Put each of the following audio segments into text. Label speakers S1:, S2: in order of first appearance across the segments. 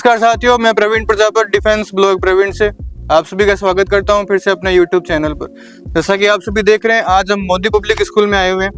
S1: नमस्कार साथियों, मैं प्रवीण प्रजापति डिफेंस ब्लॉग प्रवीण से आप सभी का स्वागत करता हूं फिर से अपने YouTube चैनल पर। जैसा कि आप सभी देख रहे हैं, आज हम मोदी पब्लिक स्कूल में आए हुए हैं।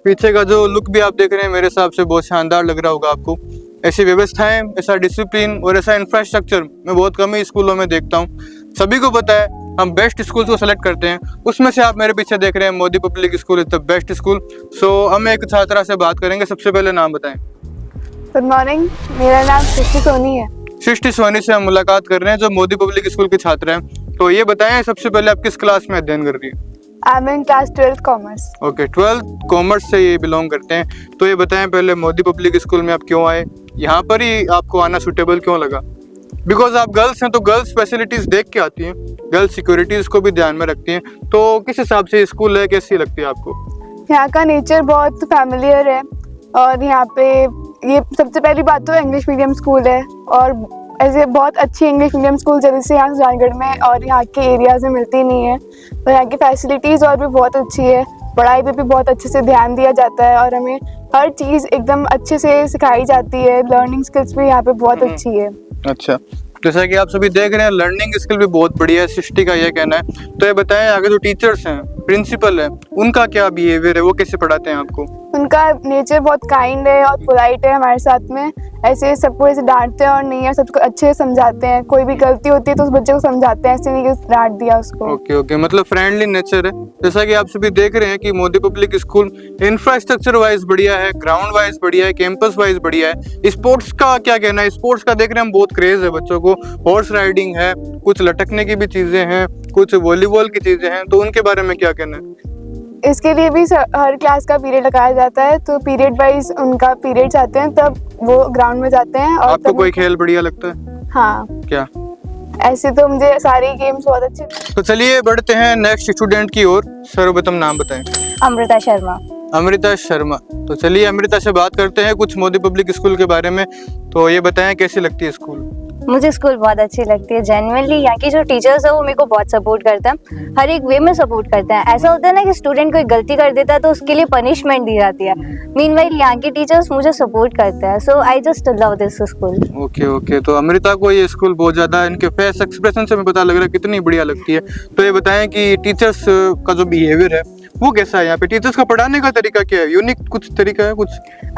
S1: पीछे का जो लुक भी आप देख रहे हैं मेरे हिसाब से बहुत शानदार लग रहा होगा आपको। ऐसी व्यवस्थाएं, ऐसा डिसिप्लिन और ऐसा इंफ्रास्ट्रक्चर मैं बहुत कम ही स्कूलों में देखता हूँ। सभी को पता है हम बेस्ट स्कूल को सेलेक्ट करते हैं, उसमें से आप मेरे पीछे देख रहे हैं Modi public school is the best school. So हम एक छात्रा से बात करेंगे। सबसे पहले नाम बताएं।
S2: गुड मॉर्निंग, मेरा नाम सृष्टि सोनी है।
S1: सृष्टि सोनी से हम मुलाकात कर रहे हैं जो मोदी पब्लिक स्कूल के छात्र हैं। तो ये बताएं, सबसे पहले आप किस क्लास में अध्ययन कर रही है?
S2: I am in class 12th commerce.
S1: Okay, 12th commerce से ये बिलोंग करते हैं। तो ये बताएं पहले मोदी पब्लिक स्कूल में आप क्यों आए, यहाँ पर ही आपको आना सुटेबल क्यों लगा? बिकॉज आप गर्ल्स हैं तो गर्ल्स फैसिलिटीज देख के आती हैं, गर्ल्स सिक्योरिटीज को भी ध्यान में रखती हैं। तो किस हिसाब से स्कूल है, कैसी लगती है आपको?
S2: यहाँ का नेचर बहुत फैमिलियर है और यहाँ पे ये सबसे पहली बात तो इंग्लिश मीडियम स्कूल है और ऐसे बहुत अच्छी इंग्लिश मीडियम स्कूल जैसे यहाँ सुजानगढ़ में और यहाँ के एरियाज में मिलती नहीं है। और यहाँ की फैसिलिटीज़ और भी बहुत अच्छी है, पढ़ाई पे भी बहुत अच्छे से ध्यान दिया जाता है और हमें हर चीज़ एकदम अच्छे से सिखाई जाती है। लर्निंग स्किल्स भी यहाँ पे बहुत अच्छी है।
S1: अच्छा, जैसा कि आप सभी देख रहे हैं लर्निंग स्किल भी बहुत बढ़िया है, सृष्टि का ये कहना है। तो ये बताएं, आगे जो टीचर्स हैं, प्रिंसिपल है, उनका क्या बिहेवियर है, वो कैसे पढ़ाते हैं आपको?
S2: उनका नेचर बहुत काइंड है और पोलाइट है हमारे साथ में। ऐसे सबको ऐसे डांटते हैं और नहीं है, सबको अच्छे से समझाते हैं। कोई भी गलती होती है तो उस बच्चे को समझाते हैं, ऐसे नहीं कि डांट दिया उसको।
S1: ओके, मतलब फ्रेंडली नेचर है। जैसा कि आप सभी देख रहे हैं कि Modi public school infrastructure wise बढ़िया है, ग्राउंड वाइज बढ़िया है, कैंपस वाइज बढ़िया है। स्पोर्ट्स का क्या कहना है? स्पोर्ट्स का देख रहे हैं हम, बहुत क्रेज है बच्चों को। हॉर्स राइडिंग है, कुछ लटकने की भी चीजें हैं, कुछ वॉलीबॉल की चीजें हैं, तो उनके बारे में क्या कहना है?
S2: इसके लिए भी हर क्लास का पीरियड लगाया जाता है, तो पीरियड वाइज उनका पीरियड्स आते हैं तब वो ग्राउंड में जाते हैं। और
S1: आपको कोई खेल बढ़िया लगता है?
S2: हाँ,
S1: क्या?
S2: ऐसे तो मुझे सारे गेम्स बहुत अच्छे।
S1: तो चलिए बढ़ते हैं नेक्स्ट स्टूडेंट की ओर। सर्वप्रथम नाम बताएं।
S3: अमृता शर्मा।
S1: अमृता शर्मा। तो चलिए अमृता से बात करते हैं कुछ मोदी पब्लिक स्कूल के बारे में। तो ये बताएं कैसी लगती है स्कूल?
S3: मुझे स्कूल बहुत अच्छी लगती है। जेन्युइनली यहाँ की जो टीचर्स है वो मेरे को बहुत सपोर्ट करते हैं, हर एक वे में सपोर्ट करते हैं। ऐसा होता है ना कि स्टूडेंट कोई गलती कर देता है तो उसके लिए पनिशमेंट दी जाती है। मीनवाइल यहाँ के टीचर्स मुझे सपोर्ट करते हैं। So I just love this school.
S1: Okay, तो अमृता को ये स्कूल बहुत ज्यादा, इनके फेस एक्सप्रेशन से हमें पता लग रहा है कितनी बढ़िया लगती है। तो ये बताएं कि टीचर्स का जो बिहेवियर है वो कैसा है? यहाँ पे टीचर्स का पढ़ाने का तरीका क्या है? यूनिक कुछ तरीका है कुछ?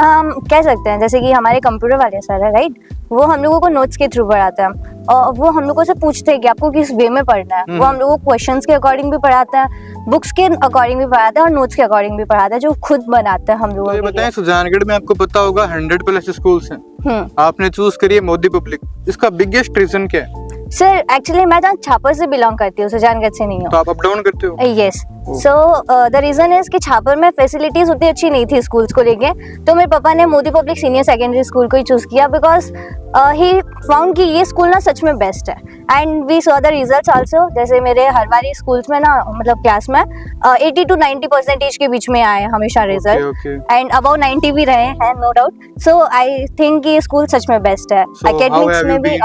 S3: कह सकते हैं जैसे कि हमारे कंप्यूटर वाले सर है, राइट, वो हम लोगों को नोट्स के थ्रू पढ़ाते हैं और वो हम लोगों से पूछते हैं कि आपको किस वे में पढ़ना है। वो हम लोगों को क्वेश्चंस के अकॉर्डिंग भी पढ़ाते हैं, बुक्स के अकॉर्डिंग भी पढ़ाते हैं और नोट्स के अकॉर्डिंग भी पढ़ाते हैं, जो खुद बनाते हैं हम लोगों को।
S1: तो ये बताएं, सुजानगढ़ में आपको पता होगा 100+ स्कूल्स हैं, आपने चूज करी है मोदी पब्लिक, इसका बिगेस्ट रीजन क्या है?
S3: सर एक्चुअली मैं जहाँ छापर से बिलोंग करती हूँ, सुजानगढ़ से नहीं हूँ।
S1: तो आप अप डाउन करते हो?
S3: Yes. So the reason is कि छापर में फैसिलिटीज उतनी अच्छी नहीं थी स्कूल्स को लेके, तो मेरे पापा ने Modi public senior secondary school को ही चूज किया बिकॉज ही फाउंड कि ये स्कूल ना सच में बेस्ट है। And we saw the results also. जैसे मेरे हर बारी स्कूल्स में ना, मतलब क्लास में 80 to 90% के बीच में आए हमेशा रिजल्ट, एंड अबाउट 90 भी रहे हैं, no doubt. So I think ये स्कूल सच में बेस्ट है, एकेडमिक्स में भी।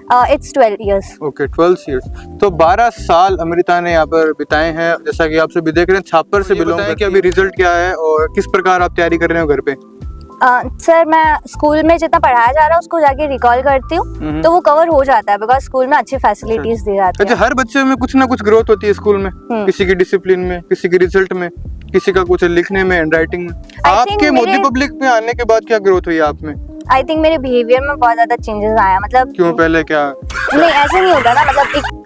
S3: और इट्स 12 years।
S1: Okay, 12 years। तो 12 साल अमृता ने यहाँ पर बिताए हैं। जैसा कि आप सभी देख रहे हैं, छापर से बिलोंग करते हैं। कि अभी रिजल्ट क्या है और किस प्रकार आप तैयारी कर रहे हो घर पे?
S3: सर मैं स्कूल में जितना पढ़ाया जा रहा है उसको जाके रिकॉल करती हूँ तो वो कवर हो जाता है बिकॉज स्कूल में अच्छी फैसिलिटीज दी जाती है।
S1: अच्छा, हर बच्चे में कुछ ना कुछ ग्रोथ होती है स्कूल में, किसी की डिसिप्लिन में, किसी की रिजल्ट में, किसी का कुछ लिखने में, हैंड राइटिंग में। आपके मोदी पब्लिक में आने के बाद क्या ग्रोथ हुई आप में?
S3: आई थिंक मेरे बिहेवियर में बहुत ज्यादा चेंजेस आया। मतलब
S1: क्यों? पहले क्या?
S3: नहीं, ऐसे नहीं होता ना, मतलब एक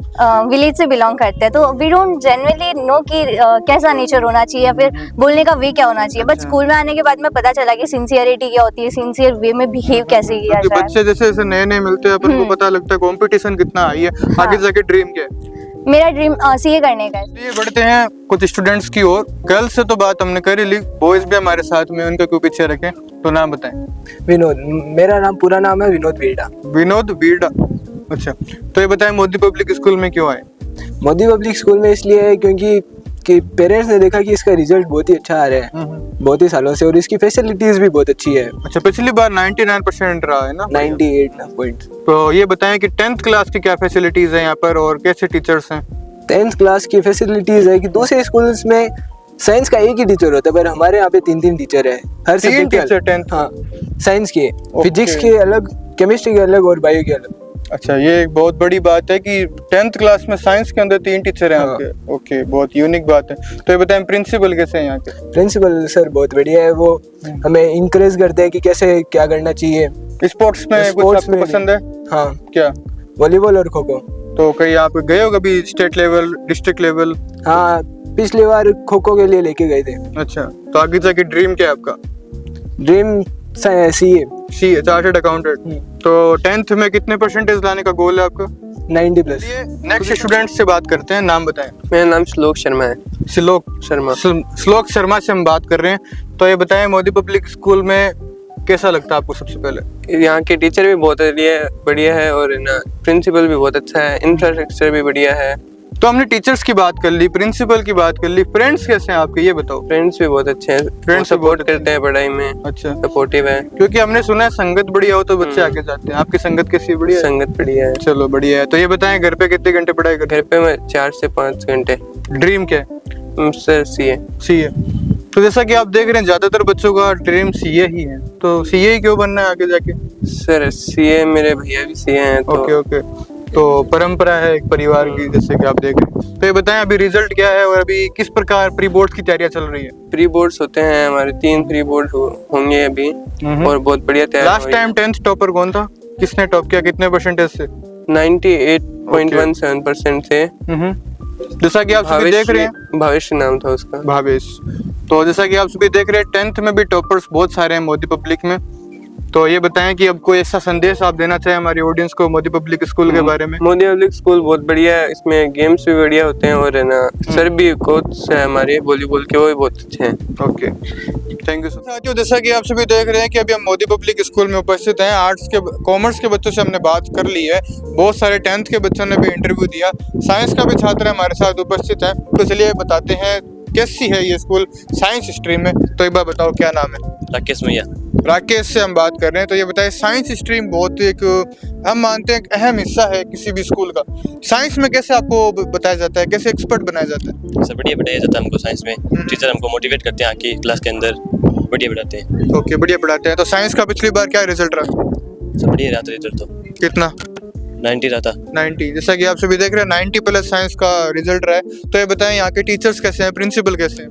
S3: विलेज से बिलोंग करते हैं तो वी डोंट जेन्युइनली नो कि कैसा नेचर होना चाहिए या फिर बोलने का वे क्या होना चाहिए। बट स्कूल में आने के बाद में पता चला कि सिंसियरिटी क्या होती है, सिंसियर वे में बिहेव कैसे किया जाए।
S1: बच्चे जैसे जैसे नए नए मिलते हैं अपन को पता लगता है कंपटीशन कितना हाई है। आगे जाके ड्रीम क्या है?
S3: मेरा ड्रीम सीए करने का है।
S1: ये बढ़ते हैं कुछ स्टूडेंट्स की ओर। गर्ल्स से तो बात हमने कर ही ली, बॉयज भी हमारे साथ में, उनका क्यों पीछे रखें? तो नाम बताएं।
S4: विनोद। मेरा नाम, पूरा नाम है विनोद वीरडा।
S1: विनोद वीरडा। अच्छा, तो ये बताएं मोदी पब्लिक स्कूल में क्यों आए?
S4: मोदी पब्लिक स्कूल में इसलिए है क्योंकि कि पेरेंट्स ने देखा कि इसका रिजल्ट बहुत ही अच्छा आ रहा है बहुत ही सालों से और इसकी फैसिलिटीज भी बहुत अच्छी है।
S1: अच्छा, पिछली बार 99% रहा है ना?
S4: 98 पॉइंट।
S1: तो ये बताएं कि 10th क्लास की क्या फैसिलिटीज है यहाँ पर और कैसे टीचर्स हैं?
S4: 10th क्लास की फैसिलिटीज है कि दूसरे स्कूल्स में साइंस का एक ही टीचर होता है, पर हमारे यहाँ पे 3 टीचर है हर
S1: तीन
S4: सब्जेक्ट
S1: टीचर
S4: के।
S1: 10th?
S4: हाँ, साइंस के,
S1: Okay.
S4: फिजिक्स के अलग, केमिस्ट्री के अलग और बायो के अलग।
S1: अच्छा, ये एक बहुत बड़ी बात है कि 10th क्लास में साइंस के अंदर 3 टीचर हैं
S4: हाँ।
S1: आपके। ओके, बहुत यूनिक बात है। तो ये बताएं प्रिंसिपल कैसे हैं यहाँ के?
S4: प्रिंसिपल सर बहुत बढ़िया है, वो हमें इंकरेज करते हैं कि कैसे क्या करना चाहिए।
S1: स्पोर्ट्स में कुछ
S4: स्पोर्ट्स
S1: आपको
S4: में
S1: पसंद है?
S4: हाँ,
S1: क्या?
S4: वॉलीबॉल और खो खो।
S1: तो कहीं आप गए हो कभी स्टेट लेवल, डिस्ट्रिक्ट लेवल?
S4: हाँ, पिछली बार खो खो के लिए लेके गए थे।
S1: अच्छा, तो आगे जाके ड्रीम क्या है आपका?
S4: Dream CA।
S1: सी चार्टर्ड अकाउंटेंट। तो 10th में कितने परसेंटेज लाने का गोल है आपका?
S4: 90+।
S1: चलिए नेक्स्ट स्टूडेंट से बात करते हैं, नाम बताएं।
S5: मेरा नाम श्लोक शर्मा है।
S1: श्लोक शर्मा से हम बात कर रहे हैं। तो ये बताएं मोदी पब्लिक स्कूल में कैसा लगता है आपको सबसे पहले?
S5: यहाँ के टीचर भी बहुत बढ़िया है और ना प्रिंसिपल भी बहुत अच्छा है, इंफ्रास्ट्रक्चर भी बढ़िया है।
S1: तो हमने टीचर्स की बात कर ली, प्रिंसिपल की बात कर ली, फ्रेंड्स कैसे हैं आपके ये बताओ?
S5: फ्रेंड्स भी बहुत अच्छे हैं,
S1: Friends
S5: सपोर्ट करते हैं पढ़ाई में।
S1: अच्छा,
S5: सपोर्टिव है।
S1: क्योंकि हमने सुना है संगत बढ़िया हो तो बच्चे आगे जाते हैं। आपकी संगत कैसी है? बढ़िया है?
S5: संगत बढ़िया है।
S1: चलो बढ़िया है। तो ये बताएं घर पे कितने घंटे पढ़ाई करते
S5: घर पे मैं 4 से 5 घंटे।
S1: हैं? ड्रीम क्या है?
S5: Sir CA।
S1: सीए। तो जैसा कि आप देख रहे हैं ज्यादातर बच्चों का ड्रीम सीए ही है, तो सीए ही क्यों बनना है आगे जाके?
S5: सर CA मेरे भैया भी CA हैं तो
S1: ओके ओके, तो परंपरा है एक परिवार की, जैसे कि आप देख रहे हैं। तो ये बताएं अभी रिजल्ट क्या है और अभी किस प्रकार प्री बोर्ड की तैयारियां चल रही है?
S5: प्री बोर्ड्स होते हैं हमारे, 3 प्री बोर्ड होंगे अभी और बहुत बढ़िया तैयारी
S1: लास्ट टाइम 10th टॉपर कौन था? किसने टॉप किया, कितने परसेंटेज से?
S5: 98.17% से।
S1: जैसा कि आप सभी देख रहे हैं,
S5: भविष्य नाम था उसका।
S1: भावेश। तो जैसा कि आप सभी देख रहे हैं 10th में भी टॉपर्स बहुत सारे हैं मोदी पब्लिक में। तो ये बताएं कि अब कोई ऐसा संदेश आप देना चाहें हमारी ऑडियंस को मोदी पब्लिक स्कूल के बारे में?
S5: मोदी पब्लिक स्कूल बहुत बढ़िया है, इसमें गेम्स भी बढ़िया होते हैं और है ना सर भी कोच है हमारे वॉलीबॉल के, वो भी बहुत अच्छे हैं।
S1: Okay, thank you sir. साथियों जैसा कि आप सभी देख रहे हैं कि अभी हम मोदी पब्लिक स्कूल में उपस्थित हैं। आर्ट्स के, कॉमर्स के बच्चों से हमने बात कर ली है, बहुत सारे 10th के बच्चों ने भी इंटरव्यू दिया, साइंस का भी छात्र हमारे साथ उपस्थित है। तो चलिए बताते हैं कैसी है ये स्कूल साइंस स्ट्रीम में। तो एक बार बताओ क्या नाम है?
S6: राकेश मैया।
S1: राकेश से हम बात कर रहे हैं। तो ये बताइए साइंस स्ट्रीम बहुत एक, हम मानते हैं एक अहम हिस्सा है किसी भी स्कूल का। साइंस में कैसे आपको बताया जाता है, कैसे एक्सपर्ट बनाया जाता है?
S6: सब बढ़िया पढ़ाया जाता है हमको साइंस में। टीचर हमको मोटिवेट करते हैं आके क्लास के अंदर, बढ़िया पढ़ाते हैं।
S1: ओके, बढ़िया पढ़ाते हैं। तो साइंस का पिछली बार क्या रिजल्ट रहा?
S6: सब बढ़िया रहा था रिजल्ट तो।
S1: कितना?
S6: 90 रहा था।
S1: 90। जैसा कि आप सभी देख रहे हैं 90+ साइंस का रिजल्ट रहा है। तो ये बताएं यहाँ के टीचर्स कैसे हैं, प्रिंसिपल कैसे हैं?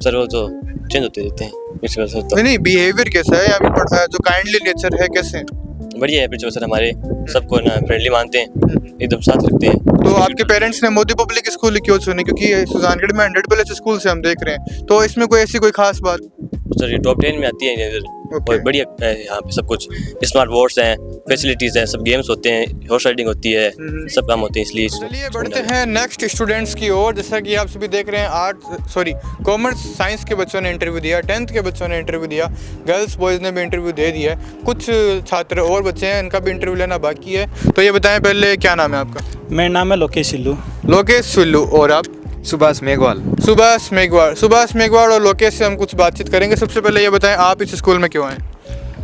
S6: सर वो तो चेंज होते रहते हैं प्रिंसिपल सर तो।
S1: नहीं, बिहेवियर कैसा है, या फिर जो काइंडली नेचर है कैसे हैं?
S6: बढ़िया है प्रिंसिपल सर हमारे, सबको ना फ्रेंडली मानते हैं, एकदम साथ रखते हैं।
S1: तो आपके पेरेंट्स ने मोदी पब्लिक स्कूल क्यों चुने? क्योंकि सुजानगढ़ में 100+ स्कूल से हम देख रहे हैं, तो इसमें कोई ऐसी कोई खास बात?
S6: सर ये टॉप 10 में आती है इधर। और बढ़िया है यहाँ पे सब कुछ, स्मार्ट बोर्ड्स हैं, फैसिलिटीज हैं, सब गेम्स होते हैं, हॉर्स राइडिंग होती है, सब काम होते हैं। इसलिए
S1: चलिए बढ़ते हैं नेक्स्ट स्टूडेंट्स की ओर। जैसा कि आप सभी देख रहे हैं कॉमर्स साइंस के बच्चों ने इंटरव्यू दिया, 10th के बच्चों ने इंटरव्यू दिया, गर्ल्स बॉयज़ ने भी इंटरव्यू दे दिया है, कुछ छात्र और बच्चे हैं इनका भी इंटरव्यू लेना बाकी है। तो ये बताएं पहले क्या नाम है आपका?
S7: मेरा नाम है लोकेश सिल्लू।
S1: लोकेश सिल्लू। और आप?
S8: सुभाष मेघवाल।
S1: सुभाष मेघवाल और लोकेश से हम कुछ बातचीत करेंगे। सबसे पहले ये बताएं आप इस स्कूल में क्यों आए?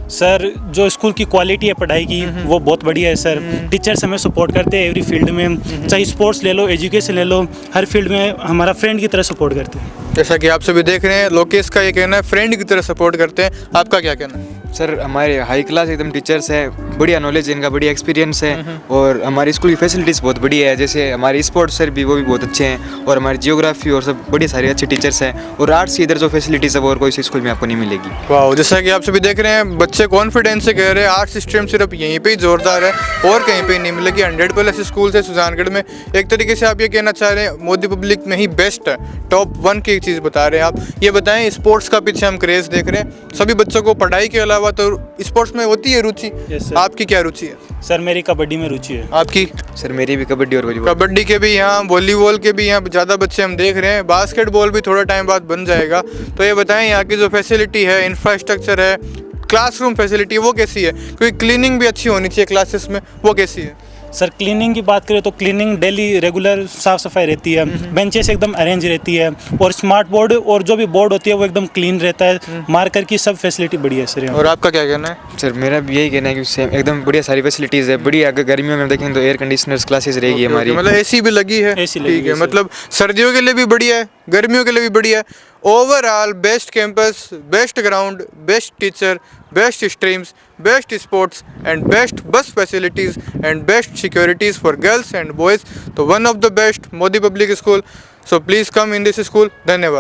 S7: सर जो स्कूल की क्वालिटी है पढ़ाई की वो बहुत बढ़िया है सर। टीचर्स हमें सपोर्ट करते हैं एवरी फील्ड में, चाहे स्पोर्ट्स ले लो, एजुकेशन ले लो, हर फील्ड में हमारा फ्रेंड की तरह सपोर्ट करते हैं।
S1: जैसा कि आप सभी देख रहे हैं लोकेश का ये कहना है फ्रेंड की तरह सपोर्ट करते हैं, आपका क्या कहना है?
S8: सर हमारे हाई क्लास एकदम टीचर्स हैं, बढ़िया नॉलेज है इनका, बढ़िया एक्सपीरियंस है और हमारी स्कूल की फैसिलिटीज़ बहुत बढ़िया है। जैसे हमारे स्पोर्ट्स सर भी वो भी बहुत अच्छे हैं और हमारी जियोग्राफी और सब बड़ी सारे अच्छे टीचर्स हैं। और आर्ट्स की इधर जो फैसिलिटीज़ है वो और कोई सी स्कूल में आपको नहीं मिलेगी।
S1: वाह, जैसा कि आप सभी देख रहे हैं बच्चे कॉन्फिडेंस से कह रहे हैं आर्ट्स स्ट्रीम सिर्फ यहीं पे ही जोरदार है और कहीं पे नहीं मिलेगी। 100+ स्कूल से सुजानगढ़ में एक तरीके से आप ये कहना चाह रहे हैं मोदी पब्लिक में ही बेस्ट है, टॉप 1 की चीज़ बता रहे हैं आप। ये बताएं स्पोर्ट्स का पीछे हम क्रेज देख रहे हैं, सभी बच्चों को पढ़ाई के अलावा तो स्पोर्ट्स में होती है रुचि।
S7: Yes, sir.
S1: आपकी क्या रुचि है?
S7: सर मेरी कबड्डी में रुचि है।
S1: आपकी?
S8: सर मेरी भी कबड्डी और वॉलीबॉल।
S1: कबड्डी के भी यहाँ, वॉलीबॉल के भी यहाँ ज़्यादा बच्चे हम देख रहे हैं, बास्केटबॉल भी थोड़ा टाइम बाद बन जाएगा। तो ये बताएं यहाँ की जो फैसिलिटी है, इंफ्रास्ट्रक्चर है, क्लासरूम फैसिलिटी वो कैसी है? क्योंकि क्लीनिंग भी अच्छी होनी चाहिए क्लासेस में, वो कैसी है?
S7: सर क्लीनिंग की बात करें तो क्लीनिंग डेली रेगुलर साफ सफाई रहती है, बेंचेस एकदम अरेंज रहती है, और स्मार्ट बोर्ड और जो भी बोर्ड होती है वो एकदम क्लीन रहता है, मार्कर की सब फैसिलिटी बढ़िया है सर यहाँ।
S1: और आपका क्या कहना है?
S8: सर मेरा भी यही कहना है कि सेम एकदम बढ़िया सारी फैसिलिटीज़ है, बढ़िया। अगर गर्मियों में देखें तो एयर कंडीशनर्स क्लासेस रहेगी हमारी।
S1: मतलब एसी भी लगी है?
S7: AC लगी
S1: ठीक है,
S7: है, सर।
S1: मतलब सर्दियों के लिए भी बढ़िया है, गर्मियों के लिए भी बढ़िया है। Overall best campus, best ground, best teacher, best streams, best sports and best bus facilities and best securities for girls and boys. तो one of the best Modi public school. So please come in this school. धन्यवाद।